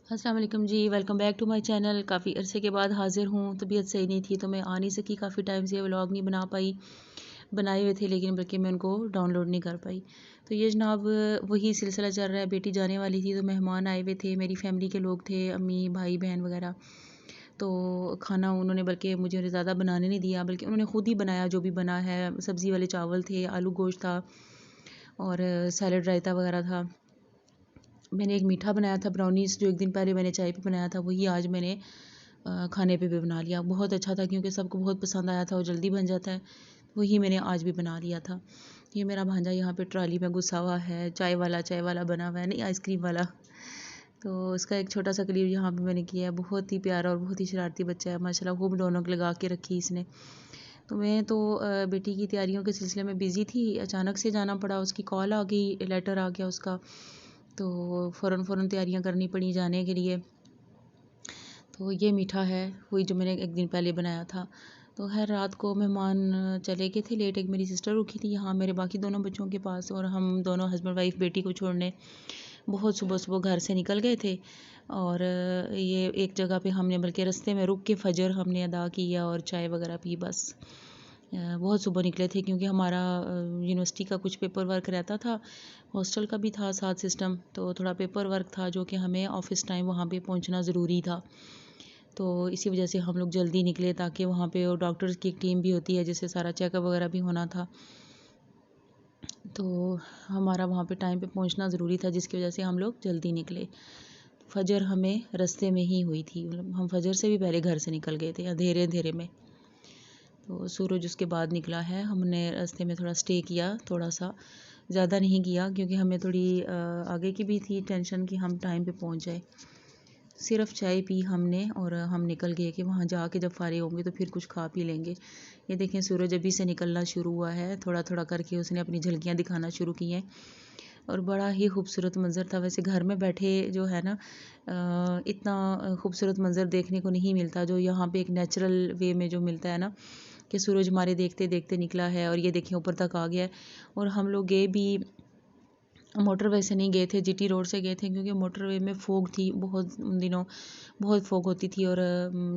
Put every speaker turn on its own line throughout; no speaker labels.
अस्सलाम वालेकुम जी, welcome back to my channel. काफ़ी अरसे के बाद हाज़िर हूँ। तबीयत सही नहीं थी तो मैं आ नहीं सकी, काफ़ी टाइम से व्लॉग नहीं बना पाई। बनाए हुए थे लेकिन बल्कि मैं उनको डाउनलोड नहीं कर पाई। तो ये जनाब वही सिलसिला चल रहा है। बेटी जाने वाली थी तो मेहमान आए हुए थे, मेरी फैमिली के लोग थे, अम्मी भाई बहन वगैरह। तो खाना उन्होंने बल्कि मुझे ज़्यादा बनाने नहीं दिया, बल्कि उन्होंने ख़ुद ही बनाया जो भी बना है। सब्ज़ी वाले चावल थे, आलू गोश्त था और सैलड रायता वगैरह था। मैंने एक मीठा बनाया था, ब्राउनीज़, जो एक दिन पहले मैंने चाय पे बनाया था, वही आज मैंने खाने पे भी बना लिया। बहुत अच्छा था क्योंकि सबको बहुत पसंद आया था और जल्दी बन जाता है। वही मैंने आज भी बना लिया था। ये मेरा भांजा यहाँ पे ट्रॉली में घुसा हुआ है, चाय वाला बना हुआ है, नहीं आइसक्रीम वाला। तो उसका एक छोटा सा क्लिप यहाँ पे मैंने किया है। बहुत ही प्यारा और बहुत ही शरारती बच्चा है माशाल्लाह। खूब रौनक लगा के रखी इसने। तो मैं तो बेटी की तैयारियों के सिलसिले में बिज़ी थी। अचानक से जाना पड़ा, उसकी कॉल आ गई, लेटर आ गया उसका। तो फ़ौरन तैयारियां करनी पड़ी जाने के लिए। तो ये मीठा है, वही जो मैंने एक दिन पहले बनाया था। तो खैर रात को मेहमान चले गए थे लेट। एक मेरी सिस्टर रुकी थी यहाँ मेरे बाकी दोनों बच्चों के पास, और हम दोनों हस्बैंड वाइफ बेटी को छोड़ने बहुत सुबह घर से निकल गए थे। और ये एक जगह पे हमने बल्कि रास्ते में रुक के फजर हमने अदा किया और चाय वगैरह पी। बस बहुत सुबह निकले थे क्योंकि हमारा यूनिवर्सिटी का कुछ पेपर वर्क रहता था, हॉस्टल का भी था साथ सिस्टम। तो थोड़ा पेपर वर्क था जो कि हमें ऑफ़िस टाइम वहाँ पे पहुँचना ज़रूरी था। तो इसी वजह से हम लोग जल्दी निकले ताकि वहाँ पे और डॉक्टर्स की एक टीम भी होती है जिससे सारा चेकअप वगैरह भी होना था। तो हमारा वहाँ पे टाइम पे पहुँचना ज़रूरी था, जिसकी वजह से हम लोग जल्दी निकले। फजर हमें रास्ते में ही हुई थी, मतलब हम फजर से भी पहले घर से निकल गए थे अंधेरे में। तो सूरज उसके बाद निकला है। हमने रास्ते में थोड़ा स्टे किया, थोड़ा सा, ज़्यादा नहीं किया क्योंकि हमें थोड़ी आगे की भी थी टेंशन कि हम टाइम पे पहुंच जाए। सिर्फ चाय पी हमने और हम निकल गए कि वहाँ जाके जब फारिग होंगे तो फिर कुछ खा पी लेंगे। ये देखें सूरज अभी से निकलना शुरू हुआ है, थोड़ा थोड़ा करके उसने अपनी झलकियाँ दिखाना शुरू की हैं और बड़ा ही खूबसूरत मंज़र था। वैसे घर में बैठे जो है ना इतना खूबसूरत मंज़र देखने को नहीं मिलता जो यहाँ पे एक नेचुरल वे में जो मिलता है ना, कि सूरज हमारे देखते देखते निकला है और ये देखें ऊपर तक आ गया है। और हम लोग गए भी मोटरवे से नहीं गए थे, जीटी रोड से गए थे क्योंकि मोटरवे में फोग थी बहुत उन दिनों, बहुत फोग होती थी और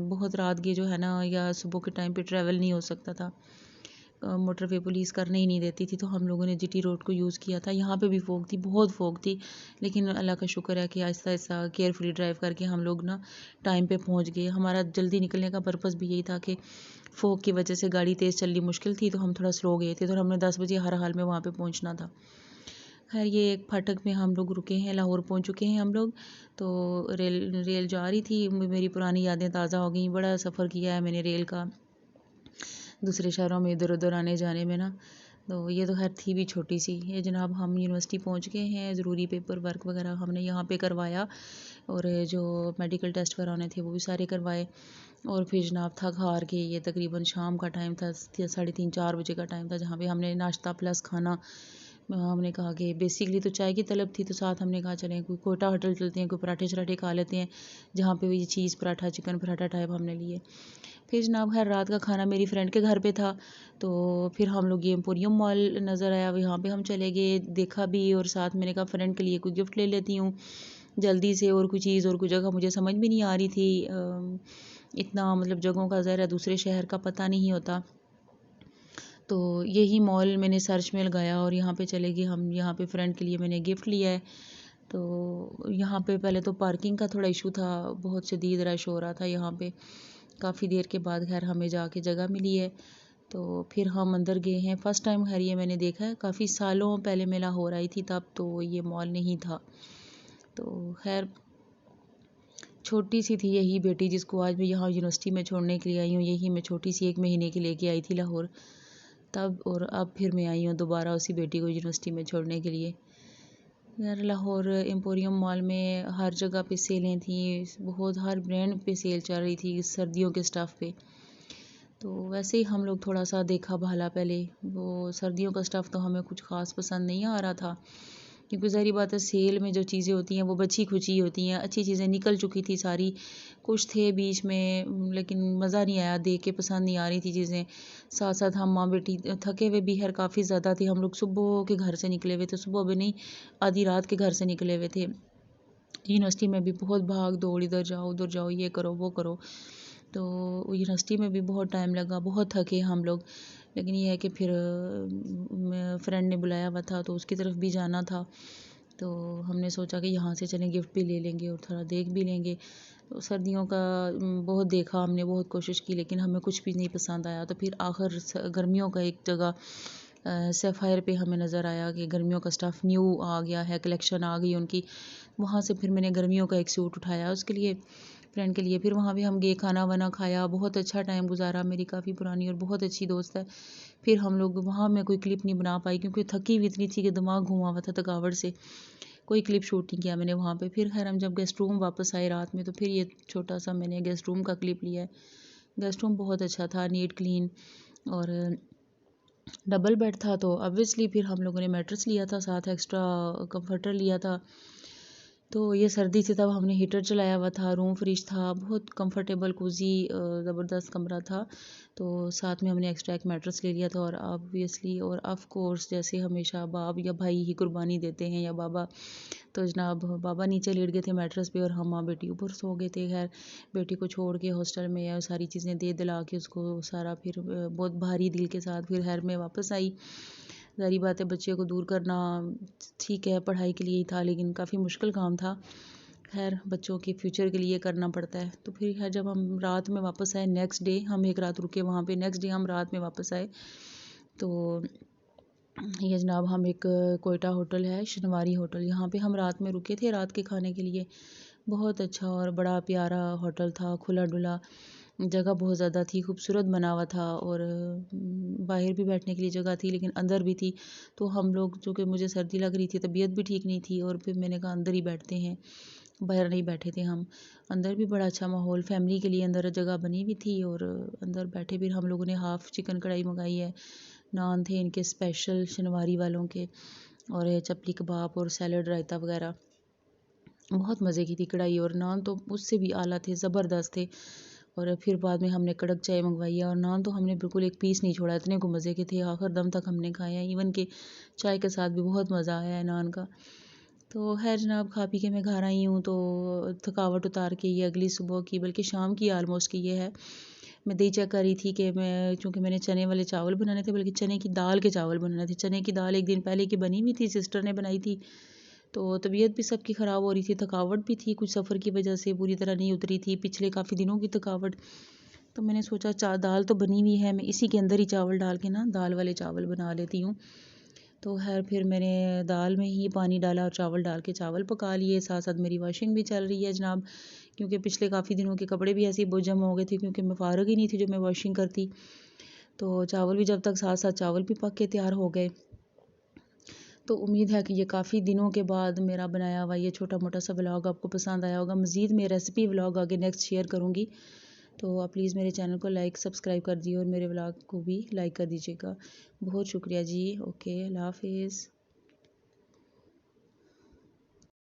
बहुत रात के जो है ना या सुबह के टाइम पे ट्रैवल नहीं हो सकता था। मोटरवे पुलिस करने ही नहीं देती थी, तो हम लोगों ने जीटी रोड को यूज़ किया था। यहाँ पे भी फोग थी, बहुत फोग थी, लेकिन अल्लाह का शुक्र है कि आहिस्ता आहिस्ता केयरफुली ड्राइव करके हम लोग ना टाइम पे पहुँच गए। हमारा जल्दी निकलने का पर्पज़ भी यही था कि फोग की वजह से गाड़ी तेज़ चलनी मुश्किल थी, तो हम थोड़ा स्लो गए थे। तो हमने 10 बजे हर हाल में वहाँ पे पहुँचना था। खैर ये एक फाटक में हम लोग रुके हैं, लाहौर पहुँच चुके हैं हम लोग। तो रेल जा रही थी, मेरी पुरानी यादें ताज़ा हो गई। बड़ा सफ़र किया है मैंने रेल का, दूसरे शहरों में इधर उधर आने जाने में ना। तो ये तो खैर थी भी छोटी सी। ये जनाब हम यूनिवर्सिटी पहुंच गए हैं। ज़रूरी पेपर वर्क वगैरह हमने यहाँ पे करवाया और जो मेडिकल टेस्ट कराने थे वो भी सारे करवाए। और फिर जनाब थक हार के, ये तकरीबन शाम का टाइम था, 3:30-4 बजे का टाइम था, जहाँ पे हमने नाश्ता प्लस खाना, हमने कहा कि बेसिकली तो चाय की तलब थी, तो साथ हमने कहा चलें कोई कोटा होटल चलते हैं, कोई पराठे शराठे खा लेते हैं, जहाँ पे भी चीज़ पराठा, चिकन पराठा टाइप हमने लिए। फिर जनाब खैर रात का खाना मेरी फ्रेंड के घर पे था, तो फिर हम लोग ये एम्पोरियम मॉल नज़र आया, यहाँ पे हम चले गए, देखा भी और साथ मैंने कहा फ्रेंड के लिए कोई गिफ्ट ले लेती हूँ जल्दी से। और कोई चीज़ और कोई जगह मुझे समझ भी नहीं आ रही थी, इतना मतलब जगहों का ज़रा दूसरे शहर का पता नहीं होता। तो यही मॉल मैंने सर्च में लगाया और यहाँ पे चले गए हम। यहाँ पे फ्रेंड के लिए मैंने गिफ्ट लिया है। तो यहाँ पे पहले तो पार्किंग का थोड़ा इशू था, बहुत शदीद रश हो रहा था यहाँ पे। काफ़ी देर के बाद खैर हमें जाके जगह मिली है, तो फिर हम अंदर गए हैं। फ़र्स्ट टाइम खैर ये मैंने देखा है, काफ़ी सालों पहले मैं लाहौर आई थी तब तो ये मॉल नहीं था। तो खैर छोटी सी थी यही बेटी जिसको आज मैं यहाँ यूनिवर्सिटी में छोड़ने के लिए आई हूँ, यही मैं छोटी सी 1 महीने की लेके आई थी लाहौर तब, और अब फिर मैं आई हूँ दोबारा उसी बेटी को यूनिवर्सिटी में छोड़ने के लिए। यार लाहौर एम्पोरियम मॉल में हर जगह पे सेलें थी, बहुत हर ब्रांड पे सेल चल रही थी सर्दियों के स्टफ़ पे। तो वैसे ही हम लोग थोड़ा सा देखा भाला पहले, वो सर्दियों का स्टफ़ तो हमें कुछ ख़ास पसंद नहीं आ रहा था क्योंकि ज़ाहिर बात है सेल में जो चीज़ें होती हैं वो बची खुची होती हैं, अच्छी चीज़ें निकल चुकी थी सारी। कुछ थे बीच में लेकिन मज़ा नहीं आया, देख के पसंद नहीं आ रही थी चीज़ें। साथ साथ हम माँ बेटी थके हुए भी खैर काफ़ी ज़्यादा थे। हम लोग सुबह के घर से निकले हुए थे, सुबह भी नहीं आधी रात के घर से निकले हुए थे। यूनिवर्सिटी में भी बहुत भाग दौड़, इधर जाओ उधर जाओ, ये करो वो करो। तो यूनिवर्सिटी में भी बहुत टाइम लगा, बहुत थके हम लोग। लेकिन ये है कि फिर फ्रेंड ने बुलाया हुआ था तो उसकी तरफ भी जाना था। तो हमने सोचा कि यहाँ से चलें, गिफ्ट भी ले लेंगे और थोड़ा देख भी लेंगे। तो सर्दियों का बहुत देखा हमने, बहुत कोशिश की, लेकिन हमें कुछ भी नहीं पसंद आया। तो फिर आखिर गर्मियों का एक जगह सैफायर पे हमें नज़र आया कि गर्मियों का स्टफ़ न्यू आ गया है, कलेक्शन आ गई उनकी। वहाँ से फिर मैंने गर्मियों का एक सूट उठाया उसके लिए, फ्रेंड के लिए। फिर वहाँ भी हम गए, खाना वाना खाया, बहुत अच्छा टाइम गुजारा। मेरी काफ़ी पुरानी और बहुत अच्छी दोस्त है। फिर हम लोग वहाँ, मैं कोई क्लिप नहीं बना पाई क्योंकि थकी हुई इतनी थी कि दिमाग घुमा हुआ था थकावट से। कोई क्लिप शूट नहीं किया मैंने वहाँ पे। फिर खैर हम जब गेस्ट रूम वापस आए रात में, तो फिर ये छोटा सा मैंने गेस्ट रूम का क्लिप लिया है। गेस्ट रूम बहुत अच्छा था, नीट क्लीन, और डबल बेड था। तो ऑब्वियसली फिर हम लोगों ने मैट्रेस लिया था, साथ एक्स्ट्रा कंफर्टर लिया था। तो ये सर्दी थी, तब हमने हीटर चलाया हुआ था, रूम फ्रिज था, बहुत कंफर्टेबल कोजी ज़बरदस्त कमरा था। तो साथ में हमने एक्स्ट्रा एक मैट्रेस ले लिया था। और ऑब्वियसली और ऑफ कोर्स, जैसे हमेशा बाप या भाई ही कुर्बानी देते हैं या बाबा, तो जनाब बाबा नीचे लेट गए थे मैट्रेस पे और हम माँ बेटी ऊपर सो गए थे। खैर बेटी को छोड़ के हॉस्टल में या सारी चीज़ें दे दिला के उसको सारा, फिर बहुत भारी दिल के साथ फिर घर में वापस आई। ज़ाहिर बात है बच्चे को दूर करना ठीक है, पढ़ाई के लिए ही था, लेकिन काफ़ी मुश्किल काम था। खैर बच्चों के फ्यूचर के लिए करना पड़ता है। तो फिर खैर जब हम रात में वापस आए, नेक्स्ट डे हम एक रात रुके वहाँ पे, नेक्स्ट डे हम रात में वापस आए। तो ये जनाब हम एक कोयटा होटल है, शनवारी होटल, यहाँ पे हम रात में रुके थे रात के खाने के लिए। बहुत अच्छा और बड़ा प्यारा होटल था, खुला डुला, जगह बहुत ज़्यादा थी, खूबसूरत बना हुआ था। और बाहर भी बैठने के लिए जगह थी, लेकिन अंदर भी थी। तो हम लोग, चूँकि मुझे सर्दी लग रही थी, तबीयत भी ठीक नहीं थी, और फिर मैंने कहा अंदर ही बैठते हैं, बाहर नहीं बैठे थे हम। अंदर भी बड़ा अच्छा माहौल, फैमिली के लिए अंदर जगह बनी हुई थी, और अंदर बैठे। फिर हम लोगों ने हाफ़ चिकन कढ़ाई मंगाई है, नान थे इनके स्पेशल शनवारी वालों के, और चपली कबाब और सैलड रायता वगैरह। बहुत मज़े की थी कढ़ाई, और नान तो उससे भी आला थे, ज़बरदस्त थे। और फिर बाद में हमने कड़क चाय मंगवाई है, और नान तो हमने बिल्कुल एक पीस नहीं छोड़ा, इतने को मज़े के थे, आखिर दम तक हमने खाए हैं। इवन के चाय के साथ भी बहुत मज़ा आया है नान का। तो खैर जनाब खा पी के मैं घर आई हूँ, तो थकावट उतार के ये अगली सुबह की, बल्कि शाम की आलमोस्ट की ये है। मैं दही चेक कर रही थी कि मैं, चूँकि मैंने चने वाले चावल बनाने थे, बल्कि चने की दाल के चावल बनाने थे। चने की दाल एक दिन पहले की बनी हुई थी, सिस्टर ने बनाई थी। तो तबीयत भी सबकी ख़राब हो रही थी, थकावट भी थी, कुछ सफ़र की वजह से पूरी तरह नहीं उतरी थी, पिछले काफ़ी दिनों की थकावट। तो मैंने सोचा दाल तो बनी हुई है, मैं इसी के अंदर ही चावल डाल के ना दाल वाले चावल बना लेती हूँ। तो खैर फिर मैंने दाल में ही पानी डाला और चावल डाल के चावल पका लिए। साथ साथ मेरी वॉशिंग भी चल रही है जनाब, क्योंकि पिछले काफ़ी दिनों के कपड़े भी ऐसे ही बहुत जमा हो गए थे, क्योंकि मैं फ़ारग ही नहीं थी जो मैं वॉशिंग करती। तो चावल भी, जब तक साथ साथ चावल भी पक के तैयार हो गए। तो उम्मीद है कि ये काफ़ी दिनों के बाद मेरा बनाया हुआ ये छोटा मोटा सा व्लॉग आपको पसंद आया होगा। मज़ीद मैं रेसिपी व्लॉग आगे नेक्स्ट शेयर करूँगी। तो आप प्लीज़ मेरे चैनल को लाइक सब्सक्राइब कर दिए, और मेरे व्लॉग को भी लाइक कर दीजिएगा। बहुत शुक्रिया जी। ओके, अल्लाह हाफ़िज़।